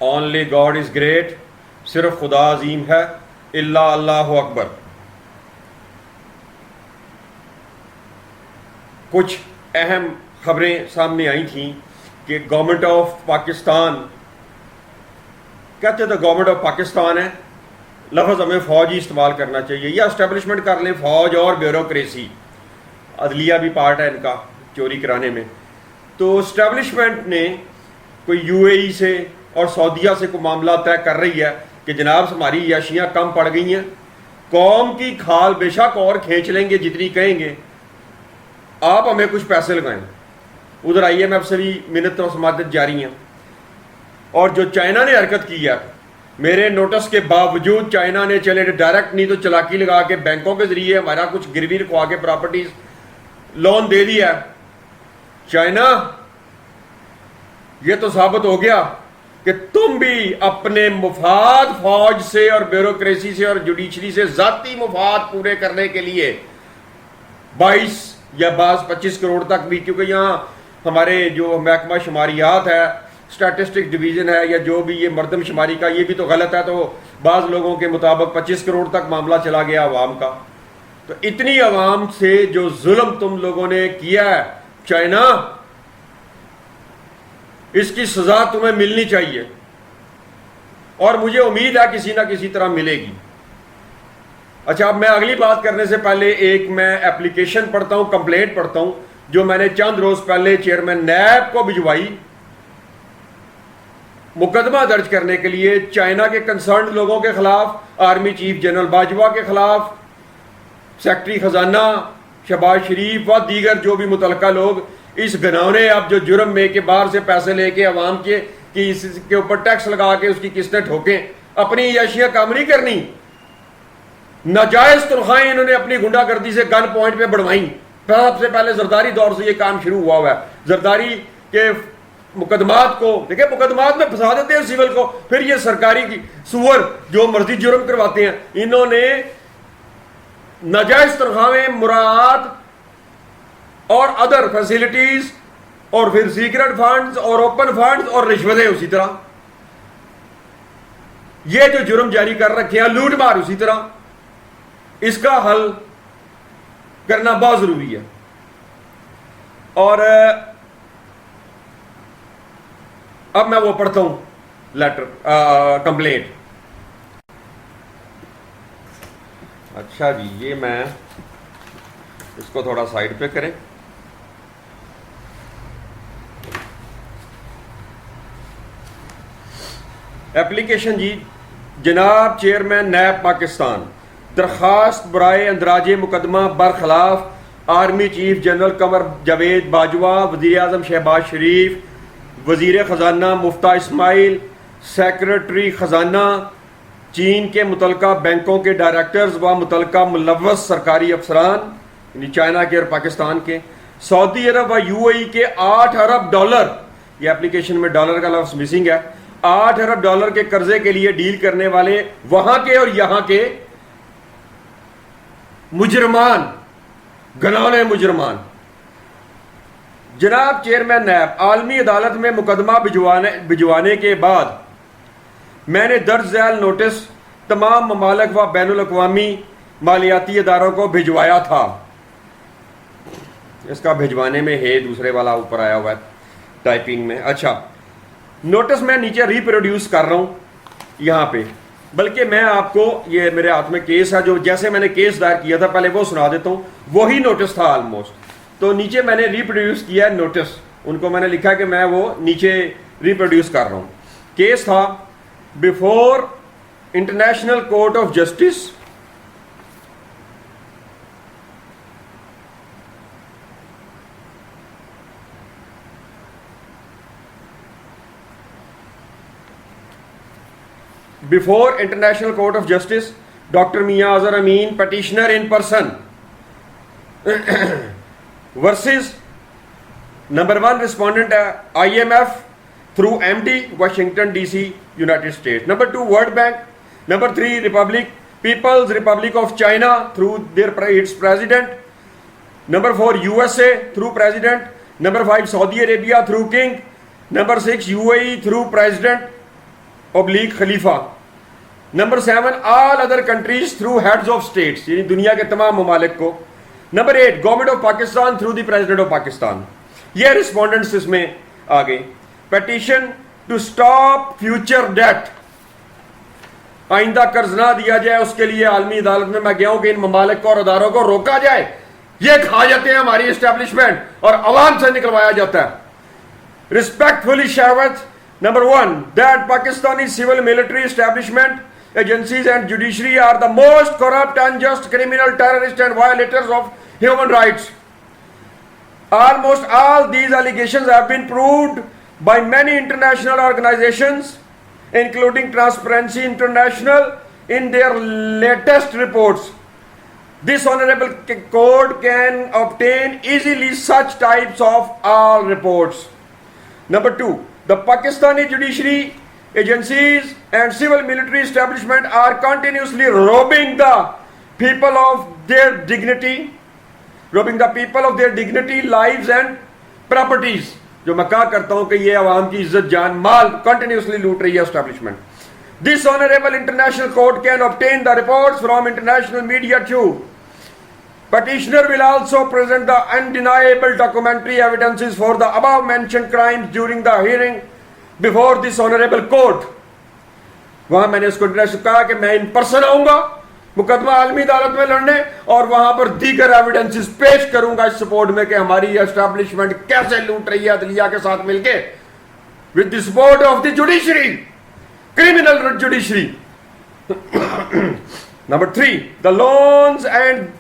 Only God is great, صرف خدا عظیم ہے، الا اللہ اکبر. کچھ اہم خبریں سامنے آئی تھیں کہ گورنمنٹ آف پاکستان، کہتے تو گورنمنٹ آف پاکستان ہے، لفظ ہمیں فوج ہی استعمال کرنا چاہیے، یا اسٹیبلشمنٹ کر لیں فوج اور بیوروکریسی، عدلیہ بھی پارٹ ہے ان کا چوری کرانے میں. تو اسٹیبلشمنٹ نے کوئی یو اے ای سے اور سعودیہ سے کوئی معاملہ طے کر رہی ہے کہ جناب ہماری عیاشیاں کم پڑ گئی ہیں، قوم کی کھال بے شک اور کھینچ لیں گے جتنی کہیں گے، آپ ہمیں کچھ پیسے لگائیں. ادھر آئی ایم ایف سے بھی منت و سمادت جاری ہیں. اور جو چائنا نے حرکت کی ہے، میرے نوٹس کے باوجود چائنا نے چلے ڈائریکٹ نہیں تو چلاکی لگا کے بینکوں کے ذریعے ہمارا کچھ گروی رکھوا کے پراپرٹیز لون دے دیا. چائنا، یہ تو ثابت ہو گیا کہ تم بھی اپنے مفاد فوج سے اور بیوروکریسی سے اور جوڈیشری سے ذاتی مفاد پورے کرنے کے لیے 22 یا 25 کروڑ تک بھی، کیونکہ یہاں ہمارے جو محکمہ شماریات ہے، اسٹیٹسٹک ڈویژن ہے، یا جو بھی یہ مردم شماری کا، یہ بھی تو غلط ہے. تو بعض لوگوں کے مطابق 25 کروڑ تک معاملہ چلا گیا عوام کا. تو اتنی عوام سے جو ظلم تم لوگوں نے کیا ہے چائنا، اس کی سزا تمہیں ملنی چاہیے، اور مجھے امید ہے کسی نہ کسی طرح ملے گی. اچھا، اب میں اگلی بات کرنے سے پہلے ایک میں اپلیکیشن پڑھتا ہوں، کمپلینٹ پڑھتا ہوں، جو میں نے چند روز پہلے چیئرمین نیب کو بھجوائی، مقدمہ درج کرنے کے لیے چائنا کے کنسرنڈ لوگوں کے خلاف، آرمی چیف جنرل باجوہ کے خلاف، سیکرٹری خزانہ شہباز شریف و دیگر جو بھی متعلقہ لوگ اس گھنونے اب جو جرم میں کہ باہر سے پیسے لے کے عوام کے اس کے اوپر ٹیکس لگا کے اس کی قسطیں ٹھوکیں، اپنی عیاشیاں کام نہیں کرنی. ناجائز تنخواہیں انہوں نے اپنی گنڈا گردی سے گن پوائنٹ پہ بڑھوائیں. سب سے پہلے زرداری دور سے یہ کام شروع ہوا ہے. زرداری کے مقدمات کو دیکھیں، مقدمات میں پھنسا دیتے ہیں سول کو، پھر یہ سرکاری کی سور جو مرضی جرم کرواتے ہیں. انہوں نے ناجائز تنخواہیں، مراعات اور ادر فیسلٹیز، اور پھر سیکرٹ فنڈز اور اوپن فنڈز اور رشوتیں اسی طرح، یہ جو جرم جاری کر رکھے ہیں، لوٹ مار اسی طرح. اس کا حل کرنا بہت ضروری ہے. اور اب میں وہ پڑھتا ہوں لیٹر، کمپلینٹ. اچھا جی، یہ میں اس کو تھوڑا سائڈ پہ کریں. ایپلیکیشن جی، جناب چیئرمین نیب پاکستان، درخواست برائے اندراج مقدمہ برخلاف army chief general Qamar Javed Bajwa, وزیر اعظم شہباز شریف، وزیر خزانہ مفتاح اسماعیل، سیکرٹری خزانہ، چین کے متعلقہ بینکوں کے ڈائریکٹرز و متعلقہ ملوث سرکاری افسران، یعنی چائنا کے اور پاکستان کے، سعودی عرب و یو اے ای کے 8 ارب ڈالر، یہ اپلیکیشن میں ڈالر کا لفظ مسنگ ہے، 8 ارب ڈالر کے قرضے کے لیے ڈیل کرنے والے وہاں کے اور یہاں کے مجرمان، گنانے مجرمان. جناب چیئرمین نیب، عالمی عدالت میں مقدمہ بھجوانے کے بعد میں نے درج ذیل نوٹس تمام ممالک و بین الاقوامی مالیاتی اداروں کو بھجوایا تھا. اس کا بھجوانے میں ہے دوسرے والا اوپر آیا ہوا ہے ٹائپنگ میں. اچھا، نوٹس میں نیچے ریپروڈیوس کر رہا ہوں یہاں پہ، بلکہ میں آپ کو، یہ میرے ہاتھ میں کیس ہے، جو جیسے میں نے کیس دائر کیا تھا پہلے وہ سنا دیتا ہوں. وہی نوٹس تھا آلموسٹ. تو نیچے میں نے ریپروڈیوس کیا ہے نوٹس، ان کو میں نے لکھا کہ میں وہ نیچے ریپروڈیوس کر رہا ہوں. کیس تھا before international court of justice before International Court of Justice, Dr. Mia Azhar Amin, petitioner in person, versus number 1 respondent IMF through MD, Washington DC, United States. Number 2 World Bank. Number 3 People's Republic of China through its president. Number 4 USA through president. Number 5 Saudi Arabia through king. Number 6 UAE through president. oblique Khalifa. Number 7, all other countries through heads of states, یعنی دنیا کے تمام ممالک کو. Number 8, government of Pakistan through the president of Pakistan. یہ respondents اس میں آ گئے. Petition to stop future date, آئندہ قرض نہ دیا جائے اس کے لیے عالمی عدالت میں میں گیا ہوں کہ ان ممالک کو اور اداروں کو روکا جائے. یہ کھا جاتے ہیں ہماری اسٹیبلشمنٹ اور عوام سے نکلوایا جاتا ہے. Respectfully Shahwat, number 1, that Pakistani civil military establishment, agencies and judiciary are the most corrupt, unjust, criminal, terrorist and violators of human rights. Almost all these allegations have been proved by many international organizations, including Transparency International, in their latest reports. This honorable court can obtain easily such types of all reports. Number 2, the Pakistani judiciary, agencies and civil military establishment are continuously robbing the people of their dignity, lives and properties. جو میں کہا کرتا ہوں کہ یہ عوام کی عزت جان مال کنٹینیوسلی لوٹ رہی ہے establishment. This honorable international court can obtain the reports from international media too. Petitioner will also present the undeniable documentary evidences for the above mentioned crimes during the hearing before this honorable court. وہاں میں نے اس کو کہا کہ میں in person آؤں گا مقدمہ عالمی عدالت میں لڑنے اور وہاں پر دیگر ایویڈنسز پیش کروں گا اس سپورٹ میں کہ ہماری اسٹیبلشمنٹ کیسے لوٹ رہی ہے عدلیہ کے ساتھ مل کے, with the support of the judiciary, criminal judiciary. Number 3, the loans and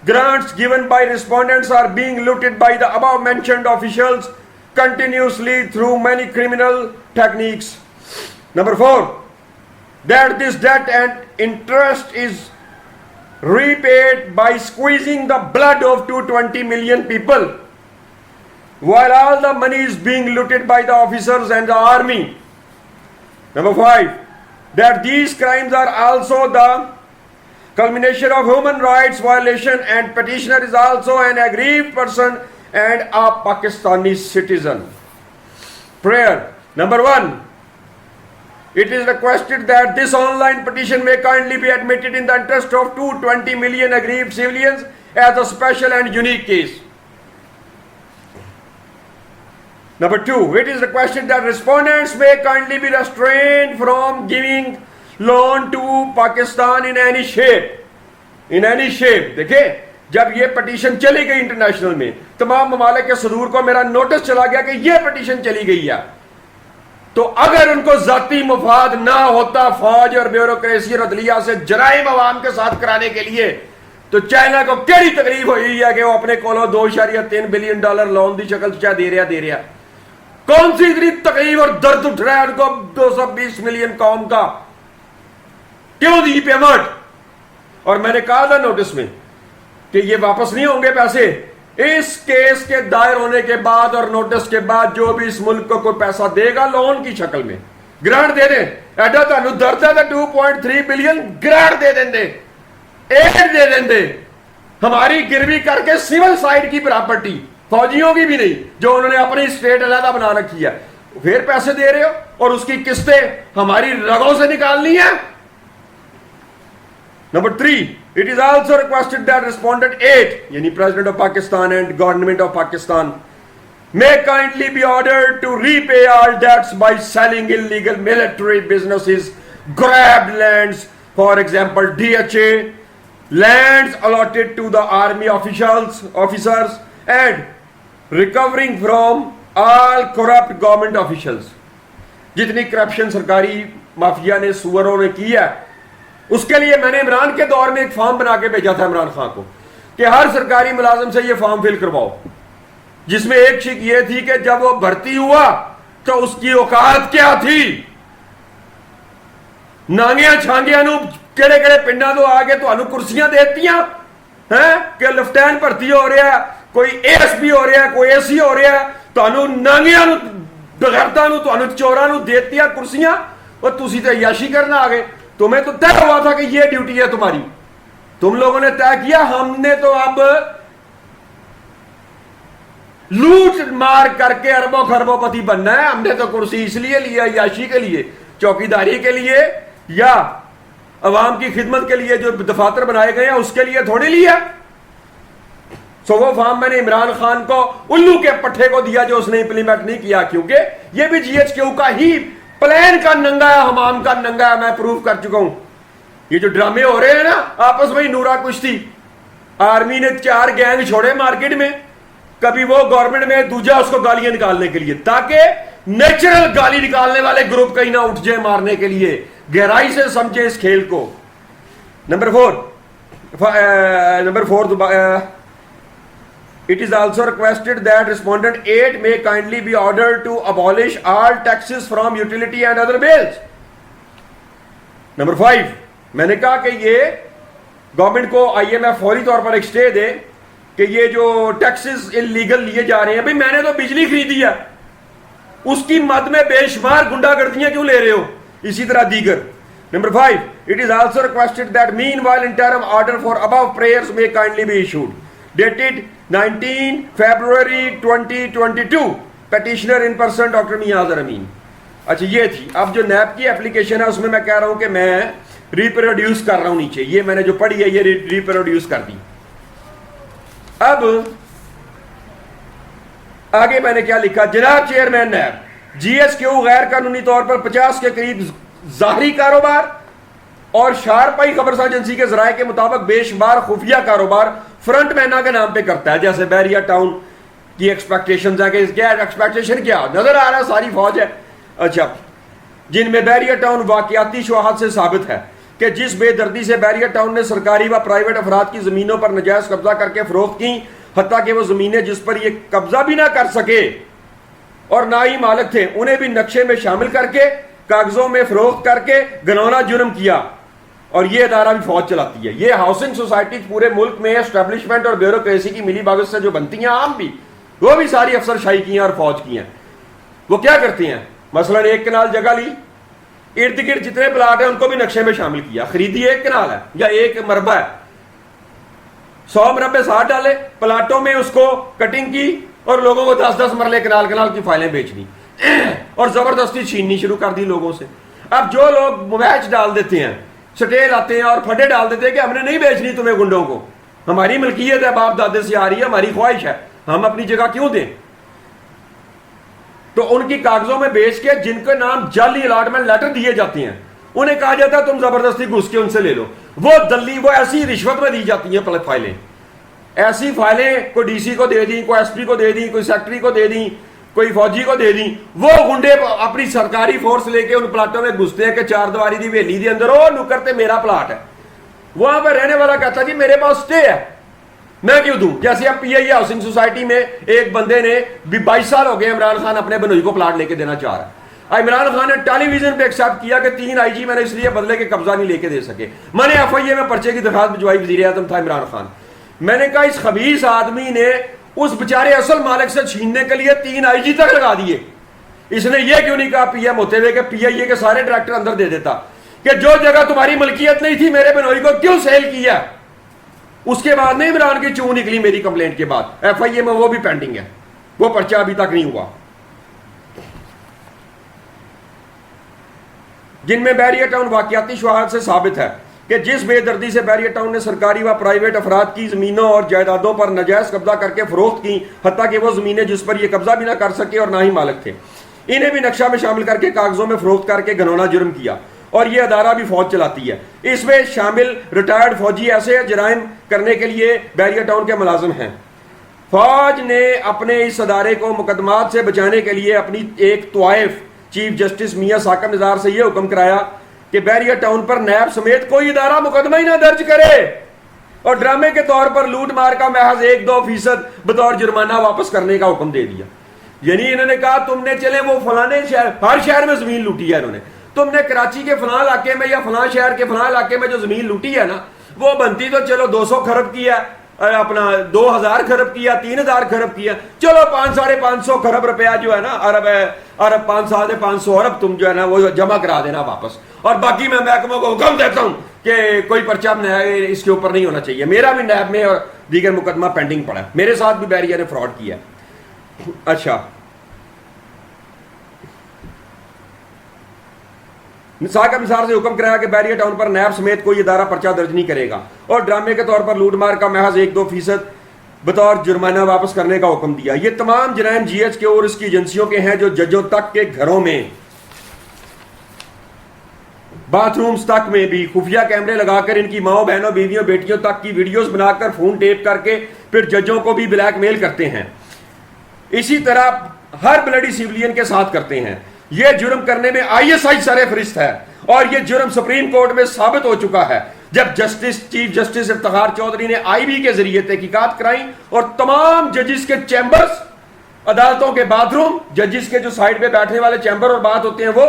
grants given by respondents are being looted by the above mentioned officials continuously through many criminal techniques. Number 4, that this debt and interest is repaid by squeezing the blood of 220 million people, while all the money is being looted by the officers and the army. Number 5, that these crimes are also the culmination of human rights violation and petitioner is also an aggrieved person and a Pakistani citizen. Prayer. Number 1, it is requested that this online petition may kindly be admitted in the interest of 220 million aggrieved civilians as a special and unique case. Number 2, it is requested that respondents may kindly be restrained from giving loan to Pakistan in any shape. In any shape. دیکھیں جب یہ petition چلی گئی international میں تمام ممالک کے صدور کو میرا نوٹس چلا گیا کہ یہ پٹیشن چلی گئی ہے, تو اگر ان کو ذاتی مفاد نہ ہوتا فوج اور بیوروکریسی اور عدلیہ سے جرائم عوام کے ساتھ کرانے کے لیے, تو چائنا کو کیڑی تکلیف ہوئی ہے کہ وہ اپنے کولو $2.3 بلین لون دی شکل چاہ دے رہا. کون سی اتنی تکلیف اور درد اٹھ رہا ہے ان کو 220 ملین قوم کا, کیوں دی پیمنٹ؟ اور میں نے کہا تھا نوٹس میں کہ یہ واپس نہیں ہوں گے پیسے. اس کیس کے دائر ہونے کے بعد اور نوٹس کے بعد جو بھی اس ملک کو کوئی پیسہ دے گا لون کی شکل میں گرانٹ دے دیں. ایڈا تانوں درد ہے 2.3 بلین گرانٹ دے دیں, ایڈ دے دیں, ہماری گروی کر کے سول سائڈ کی پراپرٹی, فوجیوں کی بھی نہیں, جو انہوں نے اپنی اسٹیٹ علیحدہ بنا رکھی ہے, پھر پیسے دے رہے ہو اور اس کی قسطیں ہماری رگوں سے نکالنی ہے. Number 3, it is also requested that respondent 8, yani President of Pakistan and Government of Pakistan, may kindly be ordered to repay all debts by selling illegal military businesses, grabbed lands, for example DHA, lands allotted to the army officers and recovering from all corrupt government officials. جتنی corruption سرکاری mafia نے سوروں نے کی ہے, اس کے لیے میں نے عمران کے دور میں ایک فارم بنا کے بھیجا تھا عمران خان کو کہ ہر سرکاری ملازم سے یہ فارم فل کرواؤ, جس میں ایک شک یہ تھی کہ جب وہ بھرتی ہوا تو اس کی اوقات کیا تھی. نانگیاں چھانگیاں نو کہڑے کہڑے پنڈاں تو آ کے تانوں کرسیاں دیتیاں ہیں کہ لیفٹیننٹ بھرتی ہو رہا ہے, کوئی ASP ہو رہا ہے, کوئی AC ہو رہا ہے, تانوں نانگیاں نو بغیرتاں نو تانوں چوراں نو دیتیاں کرسیاں, اور تسی تے عیاشی کرنا آ گئے. تمہیں تو طے ہوا تھا کہ یہ ڈیوٹی ہے تمہاری, تم لوگوں نے طے کیا, ہم نے تو اب لوٹ مار کر کے اربوں خربوں پتی بننا ہے, ہم نے تو کرسی اس لیے لیا عیاشی کے لیے. چوکیداری کے لیے یا عوام کی خدمت کے لیے جو دفاتر بنائے گئے ہیں اس کے لیے تھوڑی لیا. سو وہ فارم میں نے عمران خان کو الو کے پٹھے کو دیا جو اس نے امپلیمنٹ نہیں کیا, کیونکہ یہ بھی جی ایچ کیو کا ہی پلان کا ننگا ہے, حمام کا ننگا ہے. میں پروف کر چکا ہوں. یہ جو ڈرامے ہو رہے ہیں نا آپس میں نورا کشتی, آرمی نے 4 گینگ چھوڑے مارکیٹ میں, کبھی وہ گورنمنٹ میں, دوجا اس کو گالیاں نکالنے کے لیے, تاکہ نیچرل گالی نکالنے والے گروپ کہیں نہ اٹھ جائے مارنے کے لیے. گہرائی سے سمجھے اس کھیل کو. Number 4 it is also requested that respondent 8 may kindly be ordered to abolish all taxes from utility and other bills. Number 5 میں نے کہا کہ یہ گورنمنٹ کو آئی ایم ایف فوری طور پر ایک سٹے دے کہ یہ جو ٹیکسز انلیگل لیے جا رہے ہیں, بھئی میں نے تو بجلی خریدی ہے, اس کی مد میں بے شمار گنڈا گردیاں کیوں لے رہے ہو, اسی طرح دیگر. Number 5 it is also requested that meanwhile interim order for above prayers may kindly be issued dated 19 February 2022 petitioner in person doctor میاں اظہر امین. اچھا یہ تھی. اب جو نیب کی اپلیکیشن ہے اس میں کہہ رہا ہوں کہ میں ریپروڈیوس کر رہا ہوں نیچے, یہ میں نے جو پڑھی ہے یہ ریپروڈیوس کر دی. اب آگے میں نے کیا لکھا, جناب چیئرمین نیب, جی ایس کیو غیر قانونی طور پر 50 کے قریب ظاہری کاروبار اور شارپائی خبرساں ایجنسی کے ذرائع کے مطابق بے شمار خفیہ کاروبار فرنٹ مینہ کے نام پہ کرتا ہے. جیسے بیریا ٹاؤن کی ایکسپیکٹیشنز ہیں کہ کیا ایکسپیکٹیشن, کیا نظر آ رہا ہے ساری فوج ہے. اچھا, جن میں بیریا ٹاؤن واقعاتی شواہد سے ثابت ہے کہ جس بے دردی سے بیریا ٹاؤن نے سرکاری و پرائیویٹ افراد کی زمینوں پر ناجائز قبضہ کر کے فروخت کی, حتیٰ کہ وہ زمینیں جس پر یہ قبضہ بھی نہ کر سکے اور نہ ہی مالک تھے, انہیں بھی نقشے میں شامل کر کے کاغذوں میں فروخت کر کے گھنونا جرم کیا. اور یہ ادارہ بھی فوج چلاتی ہے. یہ ہاؤسنگ سوسائٹی پورے ملک میں اسٹیبلشمنٹ اور بیوروکریسی کی ملی بھگت سے جو بنتی ہیں عام بھی, وہ بھی ساری افسر شاہی کی ہیں اور فوج کی ہیں. وہ کیا کرتی ہیں, مثلا 1 کنال جگہ لی, ارد گرد جتنے پلاٹ ہیں ان کو بھی نقشے میں شامل کیا, خریدی 1 کنال ہے یا 1 مربع ہے, 100 مربع 60 ڈالے, پلاٹوں میں اس کو کٹنگ کی اور لوگوں کو 10-10 مرلے کنال کی فائلیں بیچنی اور زبردستی چھیننی شروع کر دی لوگوں سے. اب جو لوگ میچ ڈال دیتے ہیں, سٹے لاتے ہیں اور پھڈے ڈال دیتے ہیں کہ ہم نے نہیں بیچنی تمہیں گنڈوں کو, ہماری ملکیت ہے, باپ دادے سے آ رہی ہے, ہماری خواہش ہے, ہم اپنی جگہ کیوں دیں. تو ان کی کاغذوں میں بیچ کے جن کے نام جعلی الاٹمنٹ لیٹر دیے جاتے ہیں انہیں کہا جاتا ہے تم زبردستی گھس کے ان سے لے لو. وہ دلی وہ ایسی رشوت میں دی جاتی ہیں فائلیں, ایسی فائلیں کوئی ڈی سی کو دے دیں, کوئی ایس پی کو دے دیں, کوئی سیکٹری کو دے دیں, کوئی فوجی کو دے دیں. وہ گنڈے اپنی سرکاری فورس لے کے ان پلاٹوں میں گھستے ہیں کہ 4 دیواری دی ویلی دی اندر او نکر تے میرا پلاٹ ہے. وہاں پہ رہنے والا کہتا جی میرے پاس سٹے ہے, میں کیوں دوں. جیسے اب پی آئی ہاؤسنگ سوسائٹی میں ایک بندے نے 22 سال ہو گئے عمران خان اپنے بنوئی کو پلاٹ لے کے دینا چاہ رہا ہے. عمران خان نے ٹیلی ویژن پہ ایکسپٹ کیا کہ 3 آئی جی میں نے اس لیے بدلے کے قبضہ نہیں لے کے دے سکے. میں نے ایف آئی اے میں پرچے کی درخواست بھجوائی, وزیر اعظم تھا عمران خان. میں نے کہا اس خبیث آدمی نے اس بیچارے اصل مالک سے چھیننے کے لیے 3 آئی جی تک لگا دیے. اس نے یہ کیوں نہیں کہا پی ایم ہوتے ہوئے کہ پی آئی اے کے سارے ڈائریکٹر اندر دے دیتا کہ جو جگہ تمہاری ملکیت نہیں تھی میرے بنوئی کو کیوں سیل کیا. اس کے بعد نہیں عمران کی چون نکلی میری کمپلینٹ کے بعد, ایف آئی اے میں وہ بھی پینڈنگ ہے, وہ پرچہ ابھی تک نہیں ہوا. جن میں بیریا ٹاؤن واقعاتی شواہد سے ثابت ہے کہ جس بے دردی سے بیریا ٹاؤن نے سرکاری و پرائیویٹ افراد کی زمینوں اور جائیدادوں پر ناجائز قبضہ کر کے فروخت کی, حتیٰ کہ وہ زمینیں جس پر یہ قبضہ بھی نہ کر سکے اور نہ ہی مالک تھے, انہیں بھی نقشہ میں شامل کر کے کاغذوں میں فروخت کر کے گھنونا جرم کیا. اور یہ ادارہ بھی فوج چلاتی ہے. اس میں شامل ریٹائرڈ فوجی ایسے جرائم کرنے کے لیے بیریا ٹاؤن کے ملازم ہیں. فوج نے اپنے اس ادارے کو مقدمات سے بچانے کے لیے اپنی ایک طوائف چیف جسٹس میاں ثاقب نثار سے یہ حکم کرایا کہ بیریا ٹاؤن پر نیب سمیت کوئی ادارہ مقدمہ ہی نہ درج کرے, اور ڈرامے کے طور پر لوٹ مار کا محض 1-2% بطور جرمانہ واپس کرنے کا حکم دے دیا. یعنی انہوں نے کہا تم نے چلے وہ فلانے شہر, ہر شہر میں زمین لوٹی ہے انہوں نے, تم نے کراچی کے فلاں علاقے میں یا فلاں شہر کے فلاں علاقے میں جو زمین لوٹی ہے نا وہ بنتی تو چلو 200 کھرب کی ہے, اپنا 2000 کھرب کیا, 3000 کھرب کیا, چلو 500-550 کھرب روپیہ جو ہے نا ارب 500 ارب تم جو ہے نا وہ جمع کرا دینا واپس, اور باقی میں محکموں کو حکم دیتا ہوں کہ کوئی پرچہ اس کے اوپر نہیں ہونا چاہیے. میرا بھی نیب میں اور دیگر مقدمہ پینڈنگ پڑا ہے, میرے ساتھ بھی بیریا نے فراڈ کیا. اچھا ساکہ مثال سے حکم کرایا کہ بیریہ ٹاؤن پر نیب سمیت کوئی ادارہ پرچہ درج نہیں کرے گا، اور ڈرامے کے طور پر لوٹ مار کا محض 1-2% بطور جرمانہ واپس کرنے کا حکم دیا۔ یہ تمام جرائم جی ایچ کے اور اس کی ایجنسیوں کے ہیں جو ججوں تک کے گھروں میں، باتھ رومز تک میں بھی خفیہ کیمرے لگا کر ان کی ماؤں بہنوں بیویوں بیٹیوں تک کی ویڈیوز بنا کر فون ٹیپ کر کے پھر ججوں کو بھی بلیک میل کرتے ہیں۔ اسی طرح ہر بلڈی سیولین کے ساتھ کرتے ہیں۔ یہ جرم کرنے میں ISI سر فہرست ہے، اور یہ جرم سپریم کورٹ میں ثابت ہو چکا ہے جب چیف جسٹس افتخار چودھری نے IB کے ذریعے تحقیقات کرائیں اور تمام ججز کے چیمبرز، عدالتوں کے باتھ روم، ججز کے جو سائڈ پہ بیٹھنے والے چیمبر اور بات ہوتے ہیں وہ،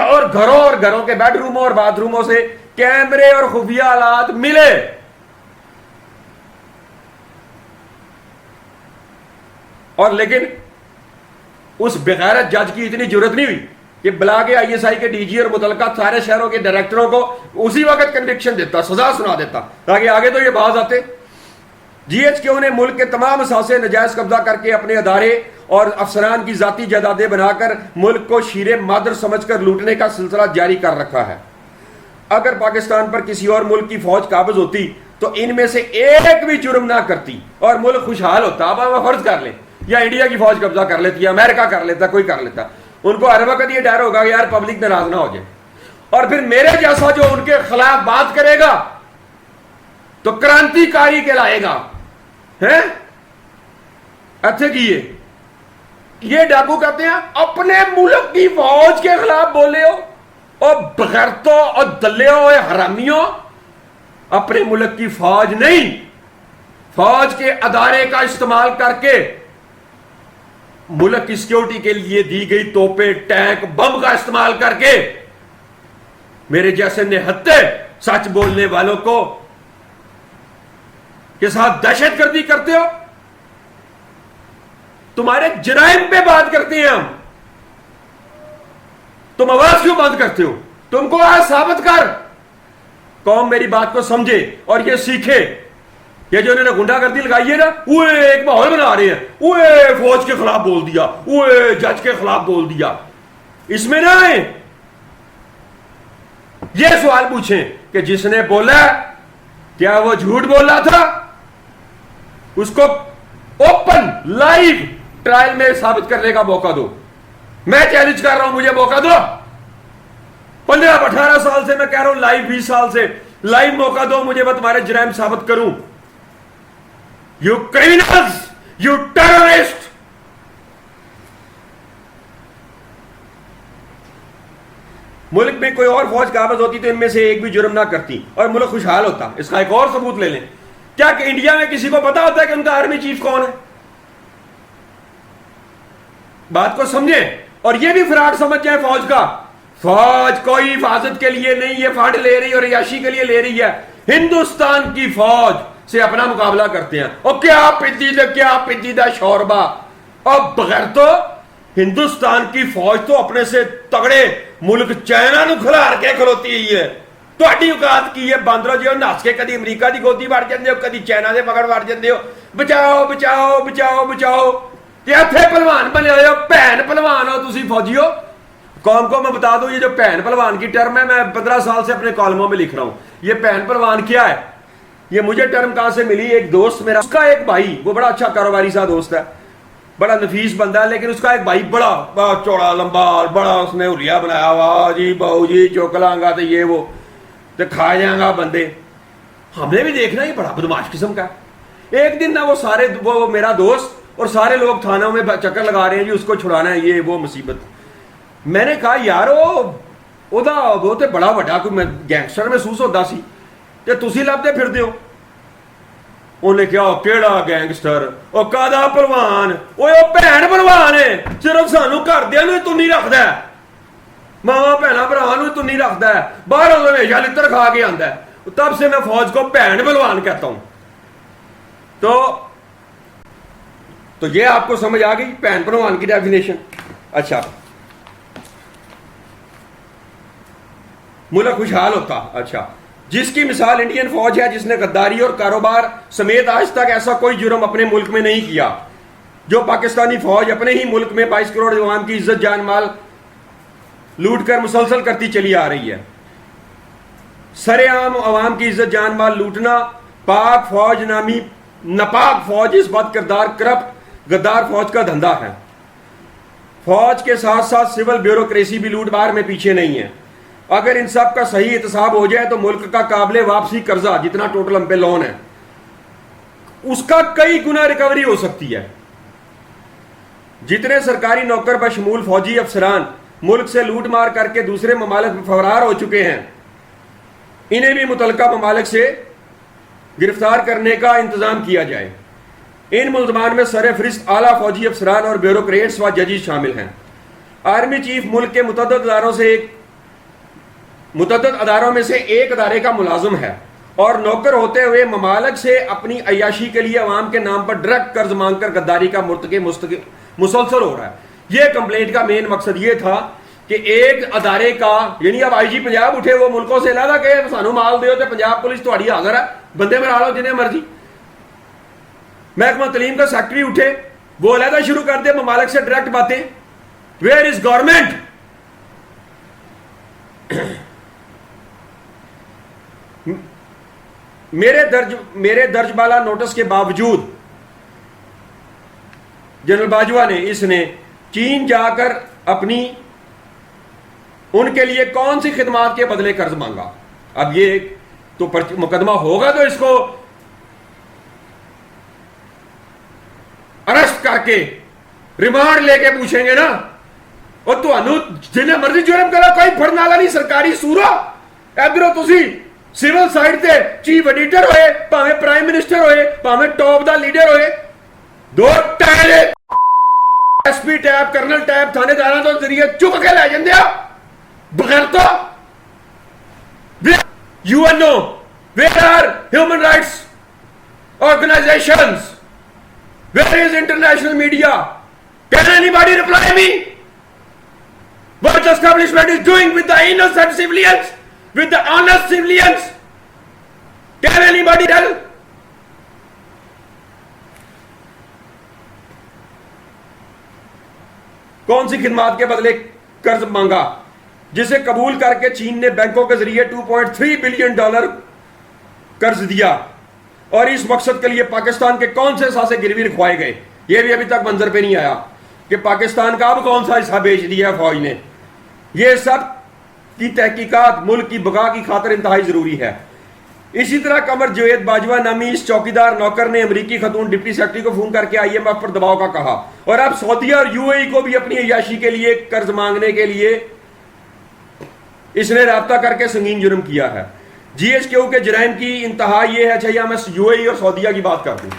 اور گھروں کے بیڈ روموں اور باتھ روموں سے کیمرے اور خفیہ آلات ملے۔ اور لیکن اس بغیرت جج کی اتنی جرت نہیں ہوئی کہ بلا کے ISI کے DG اور متعلقہ سارے شہروں کے ڈائریکٹروں کو اسی وقت کنوکشن دیتا، سزا سنا دیتا، تاکہ آگے تو یہ باز آتے۔ GHQ نے ملک کے تمام اثاثے نجائز قبضہ کر کے اپنے ادارے اور افسران کی ذاتی جائیدادیں بنا کر ملک کو شیر مادر سمجھ کر لوٹنے کا سلسلہ جاری کر رکھا ہے۔ اگر پاکستان پر کسی اور ملک کی فوج قابض ہوتی تو ان میں سے ایک بھی جرم نہ کرتی اور ملک خوشحال ہوتا۔ اب ہم فرض کر لیں یا انڈیا کی فوج قبضہ کر لیتی ہے، امریکہ کر لیتا، کوئی کر لیتا، ان کو ہر وقت یہ ڈر ہوگا کہ یار پبلک ناراض نہ ہو جائے، اور پھر میرے جیسا جو ان کے خلاف بات کرے گا تو کرانتی کاری کہلائے گا۔ اچھے کیے یہ ڈاکو کہتے ہیں اپنے ملک کی فوج کے خلاف بولے ہو، اور بغیرتوں اور دلیوں اور حرامیوں، اپنے ملک کی فوج نہیں، فوج کے ادارے کا استعمال کر کے ملک کی سیکیورٹی کے لیے دی گئی توپیں، ٹینک، بم کا استعمال کر کے میرے جیسے نہتے سچ بولنے والوں کو کے ساتھ دہشت گردی کرتے ہو۔ تمہارے جرائم پہ بات کرتے ہیں ہم، تم آواز کیوں بند کرتے ہو؟ تم کو آج ثابت کر۔ قوم میری بات کو سمجھے اور یہ سیکھے۔ یہ جو انہوں نے گنڈا گردی لگائی ہے نا، وہ ایک ماحول بنا رہے ہیں، وہ فوج کے خلاف بول دیا، وہ جج کے خلاف بول دیا، اس میں نہ آئے۔ یہ سوال پوچھیں کہ جس نے بولا کیا وہ جھوٹ بولا تھا؟ اس کو اوپن لائیو ٹرائل میں ثابت کرنے کا موقع دو۔ میں چیلنج کر رہا ہوں، مجھے موقع دو۔ 15-18 سال سے میں کہہ رہا ہوں، لائیو 20 سال سے لائیو موقع دو مجھے، میں تمہارے جرائم ثابت کروں۔ You criminals, you terrorist. ملک میں کوئی اور فوج قابض ہوتی تو ان میں سے ایک بھی جرم نہ کرتی اور ملک خوشحال ہوتا۔ اس کا ایک اور ثبوت لے لیں۔ کیا کہ انڈیا میں کسی کو پتا ہوتا ہے کہ ان کا آرمی چیف کون ہے؟ بات کو سمجھیں، اور یہ بھی فراڈ سمجھ جائیں فوج کا۔ فوج کوئی حفاظت کے لیے نہیں، یہ فنڈ لے رہی اور عیاشی کے لیے لے رہی ہے۔ ہندوستان کی فوج سے اپنا مقابلہ کرتے ہیں، اور کیا پیچیدہ شوربہ، اور بغیر تو ہندوستان کی فوج تو اپنے سے تگڑے ملک چائنا نو کھلار کے کھلوتی ہوئی ہے۔ تہاڈی اوقات کی ہے باندرو جی نس کے کدی امریکہ دی گودی وڑ جاندے ہو، کدی چائنا دے مگڑ وڑ جاندے ہو۔ بچاؤ بچاؤ بچاؤ بچاؤ، یہ اتھے پہلوان بنے ہوئے ہو، بہن پہلوان ہو تسی فوجی ہو۔ قوم کو میں بتا دوں، یہ جو بہن پہلوان کی ٹرم ہے، میں 15 سال سے اپنے کالموں میں لکھ رہا ہوں۔ یہ بہن پہلوان کیا ہے؟ یہ مجھے ٹرم کہاں سے ملی؟ ایک دوست میرا، اس کا ایک بھائی، وہ بڑا اچھا کاروباری سا دوست ہے، بڑا نفیس بندہ ہے، لیکن اس کا ایک بھائی بڑا چوڑا لمبا، بڑا اس نے حلیہ بنایا ہوا، جی بہو جی چوک لاں گا تو یہ وہ تو کھا جائیں گا بندے۔ ہم نے بھی دیکھنا، یہ بڑا بدماش قسم کا ہے۔ ایک دن نہ وہ میرا دوست اور سارے لوگ تھانوں میں چکر لگا رہے ہیں، جی اس کو چھڑانا ہے، یہ وہ مصیبت۔ میں نے کہا یار وہ تو بڑا وڈا کوئی گینگسٹر محسوس ہوتا سی تے تسی لبدے پھردے ہو۔ انہیں کیا کیڑا گینگسٹر، او کادا پہلوان، او بہن پہلوان ہے، صرف سانو گھردیاں نوں تو نہیں رکھدا ہے، ماں بہنا بھراواں نوں تو نہیں رکھدا ہے، باہر ہمیشہ لتر کھا کے آندا ہے۔ تب سے میں فوج کو بہن پہلوان کہتا ہوں۔ تو یہ آپ کو سمجھ آ گئی بہن پہلوان کی ڈیفینیشن۔ اچھا، ملک خوشحال ہوتا۔ اچھا، جس کی مثال انڈین فوج ہے، جس نے غداری اور کاروبار سمیت آج تک ایسا کوئی جرم اپنے ملک میں نہیں کیا۔ جو پاکستانی فوج اپنے ہی ملک میں 22 کروڑ عوام کی عزت جان مال لوٹ کر مسلسل کرتی چلی آ رہی ہے. سر عام عوام کی عزت جان مال لوٹنا پاک فوج نامی ناپاک فوج اس بد کردار کرپٹ غدار فوج کا دھندا ہے. فوج کے ساتھ ساتھ سول بیوروکریسی بھی لوٹ مار میں پیچھے نہیں ہے. اگر ان سب کا صحیح احتساب ہو جائے تو ملک کا قابل واپسی قرضہ جتنا ٹوٹل ہم پہ لون ہے اس کا کئی گنا ریکوری ہو سکتی ہے. جتنے سرکاری نوکر بشمول فوجی افسران ملک سے لوٹ مار کر کے دوسرے ممالک میں فرار ہو چکے ہیں انہیں بھی متعلقہ ممالک سے گرفتار کرنے کا انتظام کیا جائے. ان ملزمان میں سر فہرست اعلیٰ فوجی افسران اور بیوروکریٹس و ججز شامل ہیں. آرمی چیف ملک کے متعدد اداروں میں سے ایک ادارے کا ملازم ہے اور نوکر ہوتے ہوئے ممالک سے اپنی عیاشی کے لیے عوام کے نام پر ڈائریکٹ قرض مانگ کر غداری کا مرتکب مسلسل ہو رہا ہے. یہ کمپلینٹ کا مین مقصد یہ تھا کہ ایک ادارے کا یعنی اب آئی جی پنجاب اٹھے وہ ملکوں سے علیحدہ کہ سانو مال دیو تے پنجاب پولیس تہاڈی حاضر ہے بندے مرا لو جنہیں مرضی. محکمہ تعلیم کا سیکٹری اٹھے وہ علیحدہ شروع کر دے ممالک سے ڈائریکٹ باتیں. Where is government? میرے درج بالا نوٹس کے باوجود جنرل باجوہ نے اس نے چین جا کر اپنی ان کے لیے کون سی خدمات کے بدلے قرض مانگا. اب یہ تو مقدمہ ہوگا تو اس کو ارسٹ کر کے ریمانڈ لے کے پوچھیں گے نا. اور تو جنہیں مرضی جرم کرا کوئی پھڑنے والا نہیں. سرکاری سورا ادھر تسی سول سائڈ تے چیف ایڈیٹر ہوئے پاویں پرائم منسٹر ہوئے پاویں ٹاپ دا لیڈر ہوئے دو ٹائلے ایس پی ٹیب کرنل ٹیب تھانے داراں تو ذریعے چک کے لے جاندے آ بغیر تو U N O where are human rights organisations where is international media? Can anybody reply me? What the establishment is doing with the innocent civilians, with the honest civilians? Can anybody tell? کون سی خدمات کے بدلے قرض مانگا جسے قبول کر کے چین نے بینکوں کے ذریعے $2.3 بلین قرض دیا اور اس مقصد کے لیے پاکستان کے کون سے حصہ سے گروی رکھوائے گئے یہ بھی ابھی تک منظر پہ نہیں آیا کہ پاکستان کا اب کون سا حصہ بیچ دیا فوج نے. یہ سب کی تحقیقات ملک کی بقا کی خاطر انتہائی ضروری ہے. اسی طرح قمر جوید باجوہ نامی اس چوکیدار نوکر نے امریکی خاتون ڈپٹی سیکرٹری کو فون کر کے آئی ایم ایف پر دباؤ کا کہا اور اب سعودیہ اور یو اے ای کو بھی اپنی عیاشی کے لیے قرض مانگنے کے لیے اس نے رابطہ کر کے سنگین جرم کیا ہے. جی ایچ کیو کے جرائم کی انتہا یہ ہے. چاہیے میں یو اے ای اور سعودیہ کی بات کر دوں.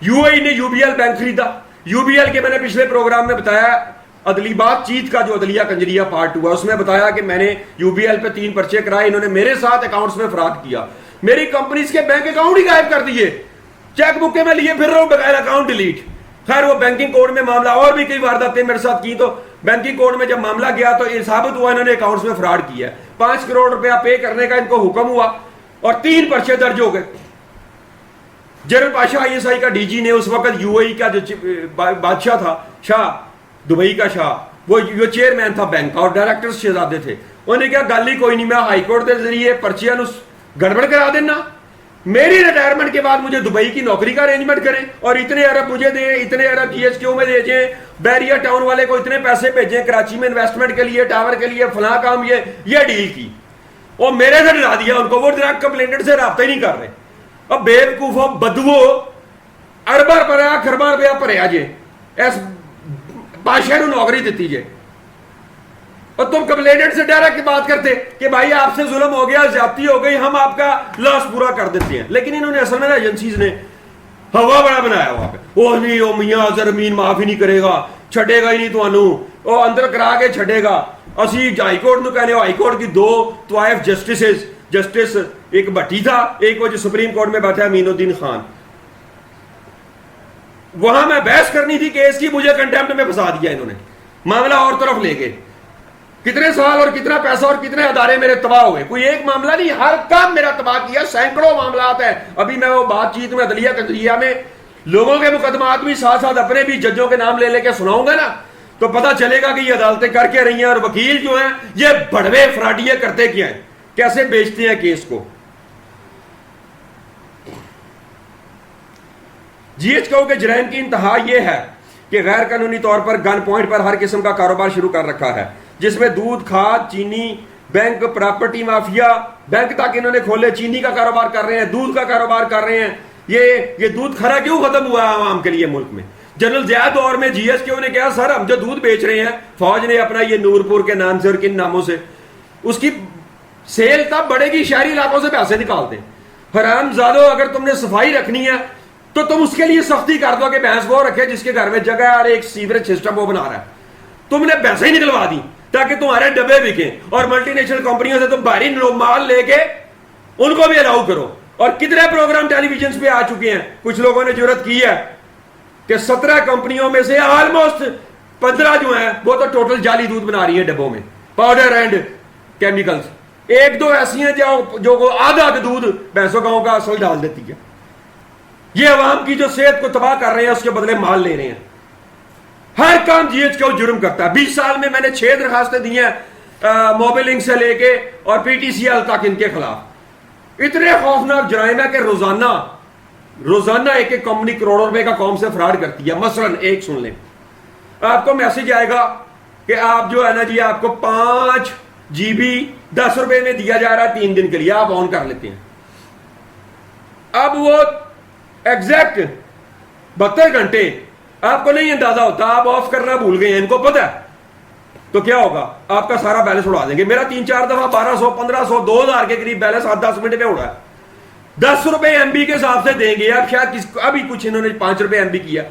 یو اے ای نے یو بی ایل بینک خریدا. یو بی ایل کے میں نے پچھلے پروگرام میں بتایا عدلی بات چیت کا جو عدلیہ کنجریہ پارٹ ہوا اس میں بتایا کہ میں نے یو بی ایل پہ 3 پرچے کرائے. انہوں نے میرے ساتھ اکاؤنٹس میں فراڈ کیا. میری کمپنیز کے بینک اکاؤنٹ ہی غائب کر دیے. چیک بک کے میں لیے پھر رہا ہوں بغیر اکاؤنٹ ڈیلیٹ. خیر وہ بینکنگ کوڈ میں معاملہ اور بھی کئی وارداتیں میرے ساتھ کی تو بینکنگ کوڈ میں جب معاملہ گیا تو یہ ثابت ہوا انہوں نے اکاؤنٹس میں فراڈ کیا ہے. 5 کروڑ روپیہ پے کرنے کا ان کو حکم ہوا اور 3 پرچے درج ہو گئے. General Pasha I S I کا ڈی جی نے اس وقت یو اے ای کا جو بادشاہ تھا شاہ دبئی کا شاہ وہ چیئرمین تھا بینک کا اور ڈائریکٹرز شہزادے تھے. انہوں نے کہا گل ہی کوئی نہیں میں ہائی کورٹ کے ذریعے پرچیاں گڑبڑ کرا دینا. میری ریٹائرمنٹ کے بعد مجھے دبئی کی نوکری کا ارینجمنٹ کریں اور اتنے ارب مجھے دیں اتنے ارب جی ایچ کیو میں دے دیں بیریا ٹاؤن والے کو اتنے پیسے بھیجیں کراچی میں انویسٹمنٹ کے لیے ٹاور کے لیے فلاں کام یہ ڈیل کی اور میرے سے ڈرا دیا ان کو. وہ ڈائریکٹ کمپلینٹ سے رابطہ ہی نہیں کر رہے. اب بے وقوفو بدوو اربا روپیہ خربا روپیہ بھریا جے اس بادشاہ نو نوکری دیتی جے اور تم کمپلینٹ سے ڈائریکٹ بات کرتے کہ بھائی آپ سے ظلم ہو گیا زیادتی ہو گئی ہم آپ کا لاس پورا کر دیتے ہیں. لیکن انہوں نے اصل میں ایجنسیز نے ہوا بڑا بنایا وہاں پہ. وہ نہیں وہ میاں زرمین معاف ہی نہیں کرے گا چھڈے گا ہی نہیں تانوں وہ اندر کرا کے چھڈے گا. اسی ہائی کورٹ نو کہنے ہائی کورٹ کی 2 طوائف جسٹسز جسٹس ایک بھٹی تھا ایک وہ جو سپریم کورٹ میں بیٹھا امین الدین خان. وہاں میں بحث کرنی تھی کیس کی مجھے کنٹیمپٹ میں پھنسا دیا انہوں نے. معاملہ اور طرف لے گئے. کتنے سال اور کتنا پیسہ اور کتنے ادارے میرے تباہ ہوئے. کوئی ایک معاملہ نہیں ہر کام میرا تباہ کیا. سینکڑوں معاملات ہیں. ابھی میں وہ بات چیت میں عدلیہ کنجریہ میں لوگوں کے مقدمات بھی ساتھ ساتھ اپنے بھی ججوں کے نام لے کے سناؤں گا نا تو پتا چلے گا کہ یہ عدالتیں کر کے رہی ہیں اور وکیل جو ہیں یہ بڑوے فراڈیے کرتے کیا ہیں, کیسے بیچتے ہیں کیس کو. جی ایچ کیو کے جرائم کی انتہا یہ ہے کہ غیر قانونی طور پر گن پوائنٹ پر ہر قسم کا کاروبار شروع کر رکھا ہے, جس میں دودھ, کھاد, چینی, بینک, پراپرٹی مافیا, بینک تک انہوں نے کھولے, چینی کا کاروبار کر رہے ہیں, دودھ کا کاروبار کر رہے ہیں. یہ دودھ کھرا کیوں ختم ہوا عوام کے لیے ملک میں؟ جنرل ضیاء دور میں جی ایس کیو نے کہا سر ہم جو دودھ بیچ رہے ہیں, فوج نے اپنا یہ نور پور کے نام سے اور کن ناموں سے اس کی سیل تب بڑھے گی, شہری علاقوں سے پیسے نکالتے. حرام زادو, اگر تم نے صفائی رکھنی ہے تو تم اس کے لیے سختی کر دو کہ بھینس وہ رکھے جس کے گھر میں جگہ اور ایک سیوریج سسٹم وہ بنا رہا ہے. تم نے پیسے ہی نکلوا دی تاکہ تمہارے ڈبے بکیں, اور ملٹی نیشنل کمپنیوں سے تم باہری مال لے کے ان کو بھی الاؤ کرو. اور کتنے پروگرام ٹیلی ویژن پہ آ چکے ہیں, کچھ لوگوں نے جرات کی ہے کہ 17 کمپنیوں میں سے آلموسٹ 15 جو ہیں وہ تو ٹوٹل جعلی دودھ بنا رہی ہیں ڈبوں میں, پاؤڈر اینڈ کیمیکلز. ایک دو ایسی ہیں جو آدھا دودھ بھینسوں گاؤں کا اصل ڈال دیتی ہے. یہ عوام کی جو صحت کو تباہ کر رہے ہیں اس کے بدلے مال لے رہے ہیں. ہر کام جی ایچ کیو جرم کرتا ہے. 20 سال میں نے 6 درخواستیں دی ہیں موبائلنگ سے لے کے اور پی ٹی سی ایل تک ان کے خلاف. اتنے خوفناک جرائم ہے کہ روزانہ ایک کمپنی کروڑوں روپے کا قوم سے فراڈ کرتی ہے. مثلا ایک سن لیں, آپ کو میسج آئے گا کہ آپ جو ہے نا جی آپ کو 5 GB 10 روپے میں دیا جا رہا ہے 3 دن کے لیے, آپ آن کر لیتے ہیں. اب وہ ایگزیکٹ 72 گھنٹے آپ کو نہیں اندازہ ہوتا, آپ آف کرنا بھول گئے ہیں, ان کو پتہ ہے, تو کیا ہوگا آپ کا سارا بیلنس اڑا دیں گے. میرا 3-4 دفعہ 1200 1500 2000 کے قریب بیلنس 8-10 منٹ میں اڑا ہے. 10 روپے ایم بی کے حساب سے دیں گے, اب شاید ابھی کچھ انہوں نے 5 روپے ایم بی کیا.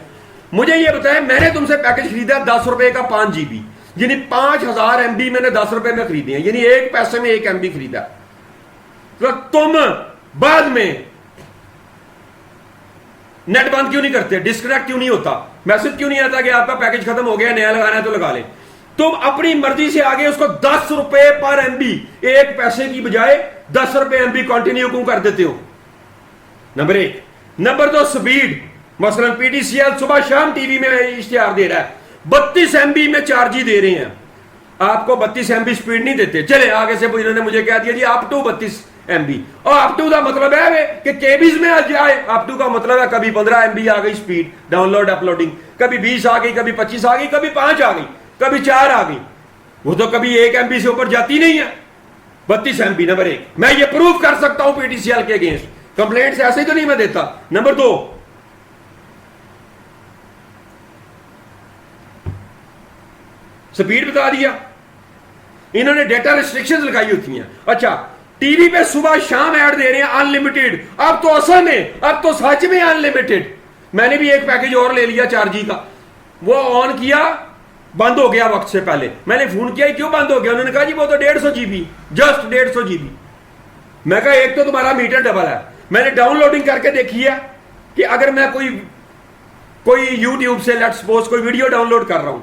مجھے یہ بتائیں, میں نے تم سے پیکج خریدا 10 روپے کا 5 GB, یعنی 5000 ایم بی میں نے 10 روپے میں خریدے ہیں, یعنی 1 پیسے میں 1 MB خریدا. تو تم بعد میں نیٹ بند کیوں نہیں کرتے, ڈسکنیکٹ کیوں نہیں ہوتا, میسج کیوں نہیں آتا کہ آپ کا پیکج ختم ہو گیا, نیا لگانا ہے تو لگا لیں. تم اپنی مرضی سے آگے اس کو 10 روپے پر ایم بی, 1 پیسے کی بجائے 10 روپے ایم بی کنٹینیو کیوں کر دیتے ہو؟ نمبر 1. Number 2, speed. مثلا پی ٹی سی ایل صبح شام ٹی وی میں اشتہار دے رہا ہے 32 MB میں چارج ہی دے رہے ہیں, آپ کو 32 MB سپیڈ نہیں دیتے. چلے آگے سے انہوں نے مجھے کہہ دیا جی اپ ٹو 32 MB, اور اپ ٹو کا مطلب ہے کہ کیبیز میں جائے. اپ ٹو کا مطلب ہے کبھی 15 MB آ گئی سپیڈ ڈاؤن لوڈ اپلوڈنگ, کبھی 20 آ گئی, کبھی 25 آ گئی, کبھی 5 آ گئی, کبھی 4 آ گئی. وہ تو کبھی 1 MB سے اوپر جاتی نہیں ہے. 32 MB نمبر 1. میں یہ پروف کر سکتا ہوں پی ٹی سی ایل کے اگینسٹ, کمپلینٹ سے ایسے ہی تو نہیں میں دیتا. نمبر 2, سپیڈ بتا دیا انہوں نے, ڈیٹا ریسٹرکشنز لگائی ہوتی ہیں. اچھا ٹی وی پہ صبح شام ایڈ دے رہے ہیں ان لمیٹڈ, اب تو اصل میں اب تو سچ میں ان لمیٹڈ. میں نے بھی ایک پیکج اور لے لیا 4G کا, وہ آن کیا بند ہو گیا وقت سے پہلے. میں نے فون کیا کیوں بند ہو گیا, انہوں نے کہا جی وہ تو 150 GB, جسٹ 150 GB. میں کہا ایک تو تمہارا میٹر ڈبل ہے. میں نے ڈاؤن لوڈنگ کر کے دیکھی ہے کہ اگر میں کوئی یوٹیوب سے لیٹس سپوز کوئی ویڈیو ڈاؤن لوڈ کر رہا ہوں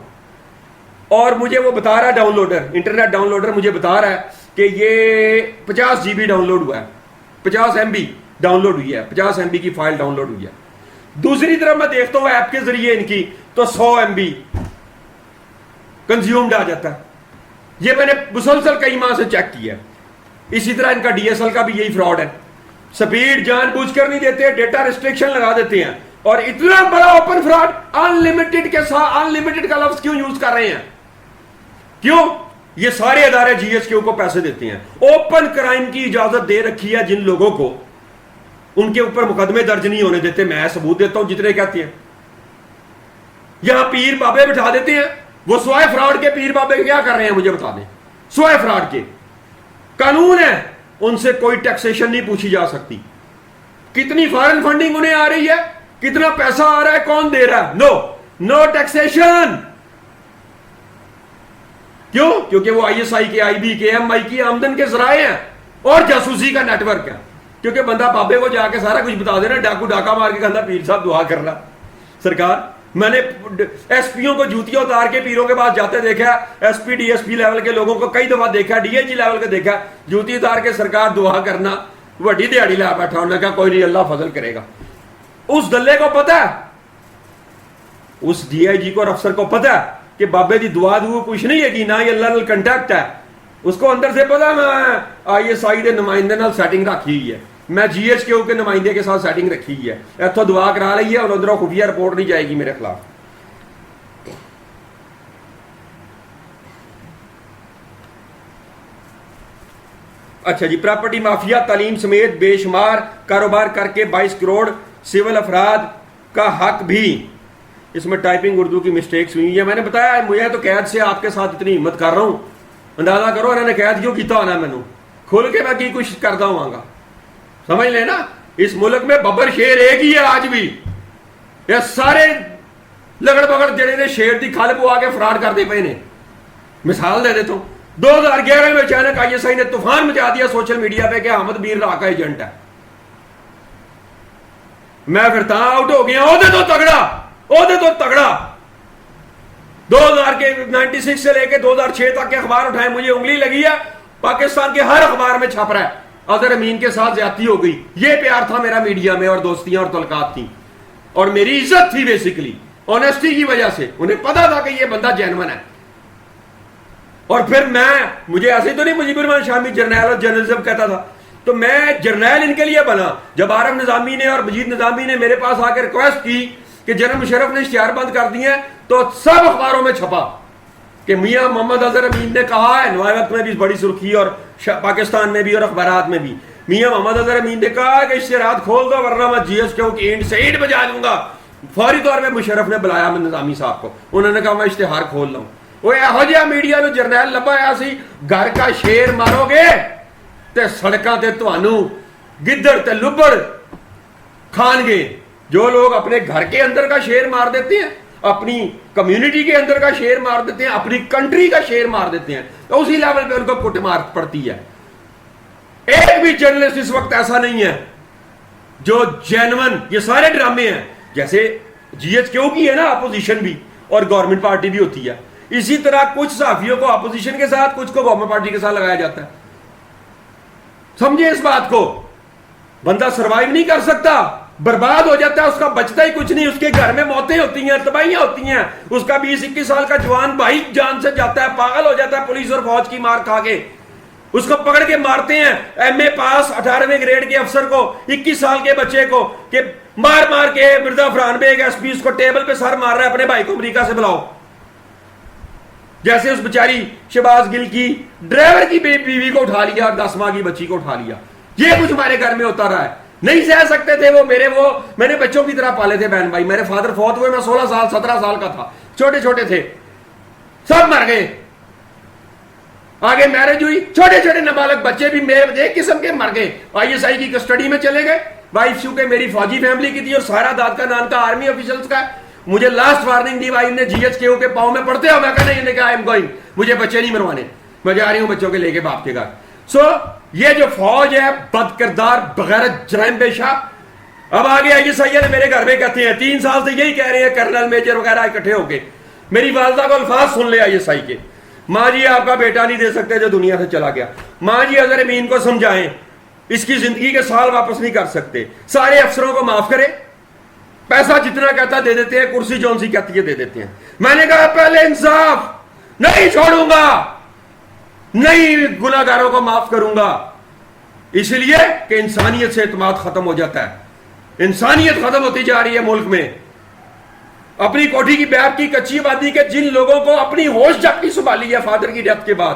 اور مجھے وہ بتا رہا ہے ڈاؤن لوڈر, انٹرنیٹ ڈاؤن لوڈر مجھے بتا رہا ہے کہ یہ 50 GB ڈاؤن لوڈ ہوا ہے, 50 MB ڈاؤن لوڈ ہوئی ہے, 50 MB کی فائل ڈاؤن لوڈ ہوئی ہے. دوسری طرف میں دیکھتا ہوں ایپ کے ذریعے ان کی تو 100 MB کنزیومڈ آ جاتا ہے. یہ میں نے مسلسل کئی ماہ سے چیک کیا ہے. اسی طرح ان کا ڈی ایس ایل کا بھی یہی فراڈ ہے, سپیڈ جان بوجھ کر نہیں دیتے, ڈیٹا ریسٹرکشن لگا دیتے ہیں. اور اتنا بڑا اوپن فراڈ, ان لمیٹڈ کے ساتھ ان لمیٹڈ کا لفظ کیوں یوز کر رہے ہیں, کیوں؟ یہ سارے ادارے جی ایس کیو کو پیسے دیتے ہیں. اوپن کرائم کی اجازت دے رکھی ہے جن لوگوں کو, ان کے اوپر مقدمے درج نہیں ہونے دیتے. میں ثبوت دیتا ہوں جتنے کہتے ہیں. یہاں پیر بابے بٹھا دیتے ہیں, وہ سوائے فراڈ کے پیر بابے کیا کر رہے ہیں مجھے بتا دیں. سوائے فراڈ کے قانون ہے, ان سے کوئی ٹیکسیشن نہیں پوچھی جا سکتی. کتنی فارن فنڈنگ انہیں آ رہی ہے, کتنا پیسہ آ رہا ہے, کون دے رہا ہے, نو ٹیکسیشن. کیوں؟ کیونکہ وہ آئی ایس آئی کے, آئی بی کے, ایم آئی کی آمدن کے ذرائع ہیں اور جاسوسی کا نیٹ ورک ہے. کیونکہ بندہ بابے کو جا کے سارا کچھ بتا دینا, ڈاکو ڈاکا مار کے کہنا پیر صاحب دعا کر رہا. سرکار میں نے ایس پیوں کو جوتیاں اتار کے پیروں کے پاس جاتے دیکھا, S P D S P level کے لوگوں کو کئی دفعہ دیکھا, ڈی ایچ لیول کے دیکھا, جوتی اتار کے سرکار دعا کرنا, وڈی دیہڑی لا بیٹھا. انہوں نے کہا کوئی نہیں اللہ فضل کرے گا. اس دلے کو پتا ہے, اس ڈی آئی جی کو اور افسر کو پتا ہے کہ کہ بابے دی دعا دو کچھ نہیں ہے کہ نہ ہی اللہ نال کنٹیکٹ ہے. اس کو اندر سے پتا میں آئی ایس آئی دے نمائندے نال سیٹنگ رکھی ہوئی ہے, میں جی ایچ کیو کے نمائندے کے ساتھ سیٹنگ رکھی ہوئی ہے, اتوں دعا کرا لی ہے اور ادھر خفیہ رپورٹ نہیں جائے گی میرے خلاف. اچھا جی, پراپرٹی مافیا تعلیم سمیت بے شمار کاروبار کر کے 22 کروڑ سول افراد کا حق بھی. اس میں ٹائپنگ اردو کی مسٹیکس ہوئی ہیں. میں نے بتایا مجھے تو قید سے آپ کے ساتھ اتنی ہمت کر رہا ہوں, اندازہ کرو انہوں نے قید کیوں کیتا ہونا, مینو کھل کے میں کی کچھ کرتا ہوں گا. سمجھ لیں نا, اس ملک میں ببر شیر ایک ہی ہے آج بھی. یہ سارے لگڑ بگڑ جڑے نے شیر دی کھال پوا کے فراڈ کرتے پے نے. مثال دے دیتا ہوں, 2011 میں اچانک آئی ایس آئی نے طوفان مچا دیا سوشل میڈیا پہ کہ احمد میر راہ کا ایجنٹ ہے. میں پھر تا آؤٹ ہو گیا, عہدے تو تگڑا 96 سے لے کے 2006 تک کے اخبار اٹھائے, مجھے انگلی لگی ہے پاکستان کے ہر اخبار میں چھپ رہا ہے اظہر امین کے ساتھ زیادتی ہو گئی. یہ پیار تھا میرا میڈیا میں, اور دوستیاں اور تعلقات تھیں, اور میری عزت تھی بیسیکلی آنیسٹی کی وجہ سے. انہیں پتا تھا کہ یہ بندہ جینون ہے. اور پھر مجھے ایسے تو نہیں مجیب الرحمان شامی جرنیل اور جرنلزم کہتا تھا, تو میں جرنیل ان کے لیے بنا جب عارف نظامی نے اور مجید نظامی نے میرے پاس آ کے ریکویسٹ کی کہ جنرل مشرف نے اشتہار بند کر دیے, تو سب اخباروں میں چھپا کہ میاں محمد اظہر امین نے کہا ہے. نوائے وقت میں بھی بڑی سرخی, اور پاکستان میں بھی اور اخبارات میں بھی, میاں محمد اظہر امین نے کہا کہ اشتہارات کھول دو ورنہ میں جی ایس کیو کی اینٹ سے اینٹ بجا دوں گا. فوری طور پہ مشرف نے بلایا میں نظامی صاحب کو, انہوں نے کہا میں اشتہار کھول رہا ہوں. وہ یہو جہا میڈیا نو جرنیل لبا آیا سی, گھر کا شیر مارو گے تے سڑکاں تے تھانوں گدڑ تے لبڑ کھان گے. جو لوگ اپنے گھر کے اندر کا شیر مار دیتے ہیں, اپنی کمیونٹی کے اندر کا شیر مار دیتے ہیں, اپنی کنٹری کا شیر مار دیتے ہیں, تو اسی لیول پہ ان کو کٹ مار پڑتی ہے. ایک بھی جرنلسٹ اس وقت ایسا نہیں ہے جو جینون, یہ سارے ڈرامے ہیں. جیسے جی ایچ کیو کی ہے نا اپوزیشن بھی, اور گورنمنٹ پارٹی بھی ہوتی ہے, اسی طرح کچھ صحافیوں کو اپوزیشن کے ساتھ, کچھ کو گورنمنٹ پارٹی کے ساتھ لگایا جاتا ہے. سمجھے اس بات کو, بندہ سروائیو نہیں کر سکتا, برباد ہو جاتا ہے, اس کا بچتا ہی کچھ نہیں. اس کے گھر میں موتیں ہوتی ہیں, تباہیاں ہوتی ہیں. اس کا 20-21 سال کا جوان بھائی جان سے جاتا ہے, پاگل ہو جاتا ہے پولیس اور فوج کی مار کھا کے. اس کو پکڑ کے مارتے ہیں, ایم اے پاس 18ویں گریڈ کے افسر کو, 21 سال کے بچے کو, کہ مار کے مرزا فرحان بیگ ایس پی اس کو ٹیبل پہ سر مار رہا ہے, اپنے بھائی کو امریکہ سے بلاؤ. جیسے اس بیچاری شہباز گل کی ڈرائیور کی بیوی کو اٹھا لیا اور 10 ماہ کی بچی کو اٹھا لیا. یہ کچھ ہمارے گھر میں ہوتا رہا ہے. نہیں سہ سکتے تھے میں نے بچوں کی طرح پالے تھے بہن بھائی. میرے فادر فوت ہوئے, میں 16 سال 17 سال کا تھا, چھوٹے چھوٹے تھے, سب مر گئے. آگے میرج ہوئی, چھوٹے چھوٹے نابالغ بچے بھی میرے ایک قسم کے مر گئے. آئی ایس آئی کی کسٹڈی میں چلے گئے. وائف چونکہ میری فوجی فیملی کی تھی اور سارا داد کا نام کا آرمی آفیشلز کا. مجھے لاسٹ وارننگ دی وائف نے جی ایچ کیو کے پاؤں میں پڑتے ہو, میں کہا نہیں, نے کہا آئی ایم گوئنگ, مجھے بچے نہیں مروانے, میں جا رہی ہوں بچوں کے لے کے باپ کے گھر. سو یہ جو فوج ہے بد کردار بغیرت جرائم پیشہ. اب آگے آئی ایس آئی نے میرے گھر میں کہتے ہیں 3 سال سے یہی کہہ رہے ہیں کرنل میجر وغیرہ اکٹھے ہو کے. میری والدہ کو الفاظ سن لے آئی ایس آئی کے, ماں جی آپ کا بیٹا نہیں دے سکتے جو دنیا سے چلا گیا. ماں جی اظہر امین کو سمجھائیں, اس کی زندگی کے سال واپس نہیں کر سکتے. سارے افسروں کو معاف کرے, پیسہ جتنا کہتا دے دیتے ہیں, کرسی جون سی کہتی ہے دے دیتے ہیں. میں نے کہا پہلے انصاف, نہیں چھوڑوں گا, نہیں گناہگاروں کو معاف کروں گا. اس لیے کہ انسانیت سے اعتماد ختم ہو جاتا ہے. انسانیت ختم ہوتی جا رہی ہے ملک میں. اپنی کوٹھی کی بیعت کی کچی آبادی کے جن لوگوں کو اپنی ہوش جبکہ سنبھالی ہے فادر کی ڈیتھ کے بعد,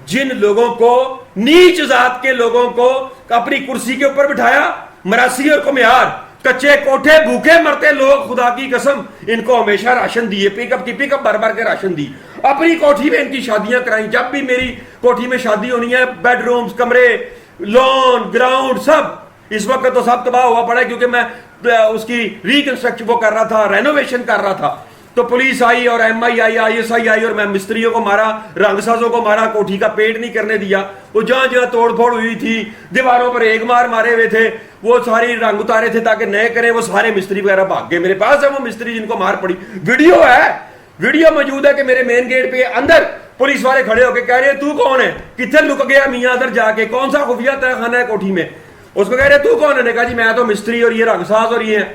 جن لوگوں کو نیچ ذات کے لوگوں کو اپنی کرسی کے اوپر بٹھایا, مراسی اور کمیار, کچے کوٹھے بھوکے مرتے لوگ, خدا کی قسم ان کو ہمیشہ راشن دیے, پک اپ بھر کے راشن دی. اپنی کوٹھی میں ان کی شادیاں کرائیں. جب بھی میری کوٹھی میں شادی ہونی ہے, بیڈ رومز, کمرے, لون, گراؤنڈ, سب اس وقت تو سب تباہ ہوا پڑا ہے کیونکہ میں اس کی ریکنسٹرکشن وہ کر رہا تھا, رینوویشن کر رہا تھا. تو پولیس آئی اور M I I, I S I آئی, اور میں مستریوں کو مارا, رنگ سازوں کو مارا, کوٹھی کا پیٹ نہیں کرنے دیا. وہ جہاں جہاں توڑ پھوڑ ہوئی تھی, دیواروں پر ایک مارے ہوئے تھے, وہ ساری رنگ اتارے تھے تاکہ نئے کریں. وہ سارے مستری وغیرہ بھاگ گئے. میرے پاس ہے وہ مستری جن کو مار پڑی, ویڈیو ہے, ویڈیو موجود ہے کہ میرے مین گیٹ پہ اندر پولیس والے کھڑے ہو کے کہہ رہے ہیں تو کون ہے, کتنے لک گیا میاں ادھر جا کے, کون سا خفیہ تہ خانہ ہے کوٹھی میں. اس کو کہہ رہے تو کون ہے, نے کہا جی میں تو مستری اور یہ رنگ ساز اور یہ ہیں.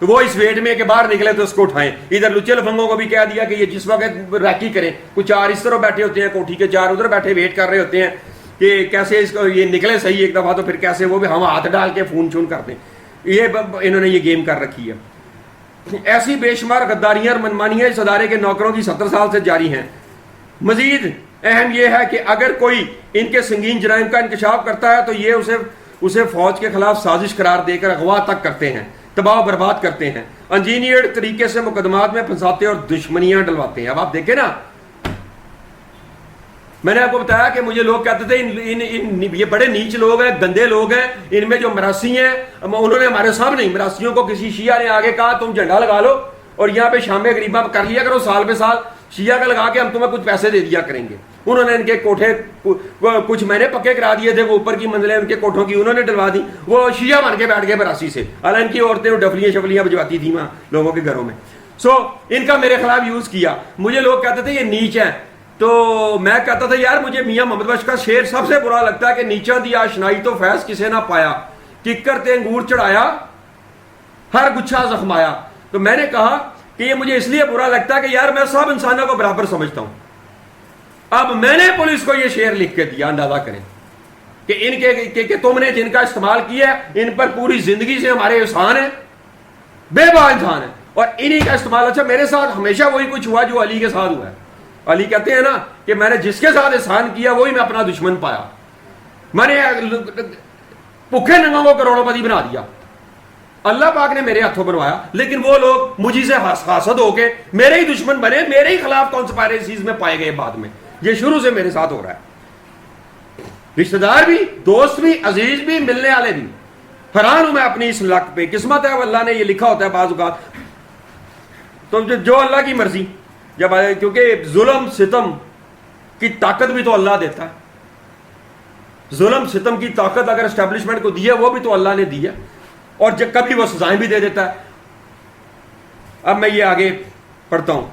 تو وہ اس ویٹ میں کہ باہر نکلے تو اس کو اٹھائیں. ادھر لچے لفنگوں کو بھی کہہ دیا کہ یہ جس وقت ریکی کریں, کچھ 4 اس طرح بیٹھے ہوتے ہیں کوٹھی کے, 4 ادھر بیٹھے ویٹ کر رہے ہوتے ہیں کہ کیسے اس کو یہ نکلے صحیح ایک دفعہ, تو پھر کیسے وہ بھی ہم ہاتھ ڈال کے فون چون کرتے ہیں. یہ انہوں نے یہ گیم کر رکھی ہے. ایسی بے شمار غداریاں اور منمانیاں اس ادارے کے نوکروں کی 70 سال سے جاری ہیں. مزید اہم یہ ہے کہ اگر کوئی ان کے سنگین جرائم کا انکشاف کرتا ہے تو یہ اسے فوج کے خلاف سازش قرار دے کر اغوا تک کرتے ہیں, تباہ و برباد کرتے ہیں, انجینئرڈ طریقے سے مقدمات میں پھنساتے اور دشمنیاں ڈلواتے ہیں. اب آپ دیکھیں نا, میں نے آپ کو بتایا کہ مجھے لوگ کہتے تھے یہ بڑے نیچ لوگ ہیں, گندے لوگ ہیں, ان میں جو مراسی ہیں انہوں نے ہمارے سامنے مراسیوں کو کسی شیعہ نے آگے کہا تم جھنڈا لگا لو اور یہاں پہ شام غریبہ کر لیا کرو سال بے سال, شیعہ کا لگا کے ہم تمہیں کچھ پیسے دے دیا کریں گے. انہوں نے ان کے کوٹھے کچھ میں نے پکے کرا دیے تھے, وہ اوپر کی منزلیں ان کے کوٹھوں کی انہوں نے ڈلوا دی, وہ شیعہ بن کے بیٹھ گئے مراسی سے. حالانکہ ان کی عورتیں ڈفلیاں شفلیاں بجواتی تھیں وہاں لوگوں کے گھروں میں. ان کا میرے خلاف یوز کیا. مجھے لوگ کہتے تھے یہ نیچ ہیں, تو میں کہتا تھا یار مجھے میاں محمد بخش کا شعر سب سے برا لگتا ہے کہ نیچا دی آشنائی تو فیض کسے نہ پایا, ککر تے انگور چڑھایا ہر گچھا زخمایا. تو میں نے کہا کہ یہ مجھے اس لیے برا لگتا ہے کہ یار میں سب انسانوں کو برابر سمجھتا ہوں. اب میں نے پولیس کو یہ شعر لکھ کے دیا, اندازہ کریں کہ ان کے تم نے جن کا استعمال کیا ہے ان پر پوری زندگی سے ہمارے احسان ہے, بے با انسان ہے, اور انہی کا استعمال. اچھا میرے ساتھ ہمیشہ وہی کچھ ہوا جو علی کے ساتھ ہوا ہے. علی کہتے ہیں نا کہ میں نے جس کے ساتھ احسان کیا وہی میں اپنا دشمن پایا. میں نے بھوکے ننگوں کو کروڑوں پتی بنا دیا, اللہ پاک نے میرے ہاتھوں بنوایا, لیکن وہ لوگ مجھے سے حاسد ہو کے میرے ہی دشمن بنے, میرے ہی خلاف کانسپائریسیز میں پائے گئے بعد میں. یہ شروع سے میرے ساتھ ہو رہا ہے. رشتہ دار بھی, دوست بھی, عزیز بھی, ملنے والے بھی. حیران ہوں میں اپنی اس لک پہ. قسمت ہے اللہ نے یہ لکھا ہوتا ہے بعض اوقات, تو جو اللہ کی مرضی جب آئے, کیونکہ ظلم ستم کی طاقت بھی تو اللہ دیتا ہے. ظلم ستم کی طاقت اگر اسٹیبلشمنٹ کو دی ہے وہ بھی تو اللہ نے دی ہے, اور جب کبھی وہ سزائیں بھی دے دیتا ہے. اب میں یہ آگے پڑھتا ہوں.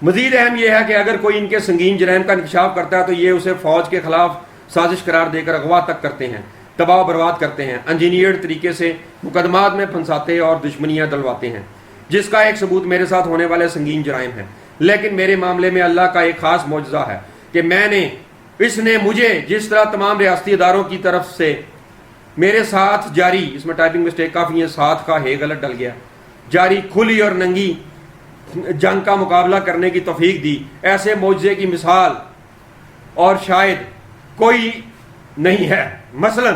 مزید اہم یہ ہے کہ اگر کوئی ان کے سنگین جرائم کا انکشاف کرتا ہے تو یہ اسے فوج کے خلاف سازش قرار دے کر اغوا تک کرتے ہیں, تباہ و برباد کرتے ہیں, انجینئرڈ طریقے سے مقدمات میں پھنساتے اور دشمنیاں ڈلواتے ہیں, جس کا ایک ثبوت میرے ساتھ ہونے والے سنگین جرائم ہیں. لیکن میرے معاملے میں اللہ کا ایک خاص معجزہ ہے کہ اس نے مجھے جس طرح تمام ریاستی اداروں کی طرف سے میرے ساتھ جاری, اس میں ٹائپنگ مسٹیک کافی ہے, ساتھ کا ہے غلط ڈل گیا, جاری کھلی اور ننگی جنگ کا مقابلہ کرنے کی توفیق دی. ایسے معجزے کی مثال اور شاید کوئی نہیں ہے. مثلا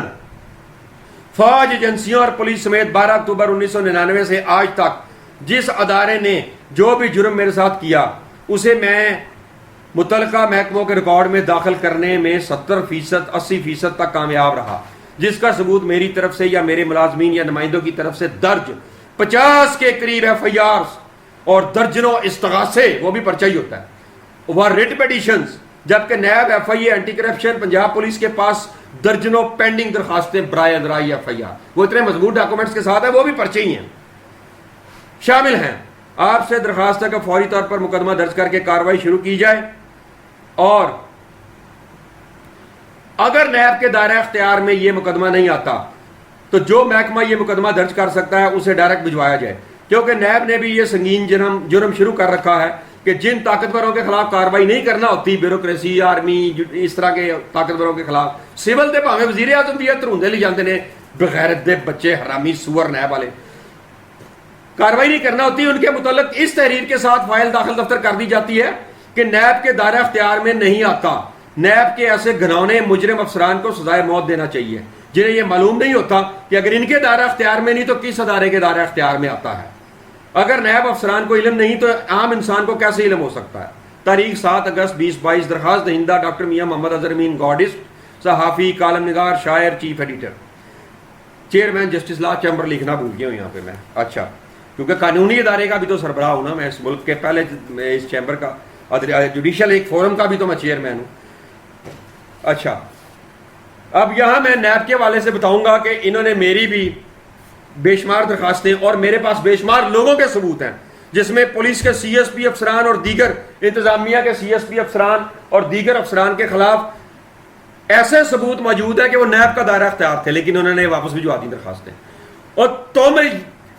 فوج, ایجنسیوں اور پولیس سمیت 12 اکتوبر 1999 سے آج تک جس ادارے نے جو بھی جرم میرے ساتھ کیا اسے میں متعلقہ محکموں کے ریکارڈ میں داخل کرنے میں 70%, 80% تک کامیاب رہا, جس کا ثبوت میری طرف سے یا میرے ملازمین یا نمائندوں کی طرف سے درج 50 کے قریب FIRs اور درجنوں استغاثے, وہ بھی پرچہ ہی ہوتا ہے, وہ ریٹ پیٹیشنز, جبکہ NAB FIA anti corruption Punjab police کے پاس درجنوں پینڈنگ درخواستیں برائے ادرائی FIR, وہ اتنے مضبوط ڈاکومنٹس کے ساتھ ہیں, وہ بھی پرچے ہی ہیں, شامل ہیں. آپ سے درخواست ہے کہ فوری طور پر مقدمہ درج کر کے کارروائی شروع کی جائے, اور اگر نیب کے دائرہ اختیار میں یہ مقدمہ نہیں آتا تو جو محکمہ یہ مقدمہ درج کر سکتا ہے اسے ڈائریکٹ بھجوایا جائے, کیونکہ نیب نے بھی یہ سنگین جرم شروع کر رکھا ہے کہ جن طاقتوروں کے خلاف کارروائی نہیں کرنا ہوتی, بیوروکریسی, آرمی, اس طرح کے طاقتوروں کے خلاف, سول دے پاویں وزیر اعظم بھی تروندے لی جاندے نے, بغیرت دے بچے حرامی سور نیب والے, کارروائی نہیں کرنا ہوتی, ان کے متعلق اس تحریر کے ساتھ فائل داخل دفتر کر دی جاتی ہے کہ نیب کے دائرہ اختیار میں نہیں آتا. نیب کے ایسے گھنونے مجرم افسران کو سزائے موت دینا چاہیے جنہیں یہ معلوم نہیں ہوتا کہ اگر ان کے دائرہ اختیار میں نہیں تو کس ادارے کے دائرہ اختیار میں آتا ہے. اگر نیب افسران کو علم نہیں تو عام انسان کو کیسے علم ہو سکتا ہے. تاریخ 7 اگست 2022. درخواست دہندہ ڈاکٹر میاں محمد اظہر امین, گارڈسٹ, صحافی, کالم نگار, شاعر, چیف ایڈیٹر. چیئرمین جسٹس لا چیمبر لکھنا بھول گیا ہوں یہاں پہ میں. اچھا, کیونکہ قانونی ادارے کا بھی تو سربراہ ہوں نا میں اس ملک کے, پہلے اس چیمبر کا جوڈیشل ایک فورم کا بھی تو میں چیئرمین ہوں. اچھا, اب یہاں میں نیب کے والے سے بتاؤں گا کہ انہوں نے میری بھی بے شمار درخواستیں, اور میرے پاس بے شمار لوگوں کے ثبوت ہیں جس میں پولیس کے CSP افسران اور دیگر انتظامیہ کے CSP افسران اور دیگر افسران کے خلاف ایسے ثبوت موجود ہے کہ وہ نیب کا دائرہ اختیار تھے, لیکن انہوں نے واپس بھجوا دی درخواستیں. اور تم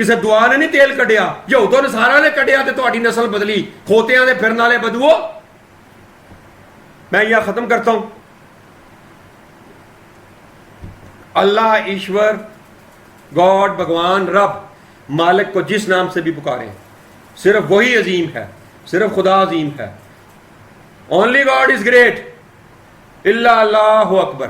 ਕਿਸੇ ਦੁਆ ਨੇ ਨਹੀਂ ਤੇਲ ਕੱਢਿਆ, ਯਹੂਦੋਂ ਨਸਾਰਾ ਨੇ ਕੱਢਿਆ ਤੇ ਤੁਹਾਡੀ ਨਸਲ ਬਦਲੀ, ਖੋਤਿਆਂ ਦੇ ਫਿਰਨ ਵਾਲੇ ਬਦੂਓ। میں یہاں ختم کرتا ہوں۔ اللہ ایشور، گاڈ، بھگوان، رب، مالک کو جس نام سے بھی پکاریں، صرف وہی عظیم ہے، صرف خدا عظیم ہے۔ Only God is great, Allah Allah Akbar.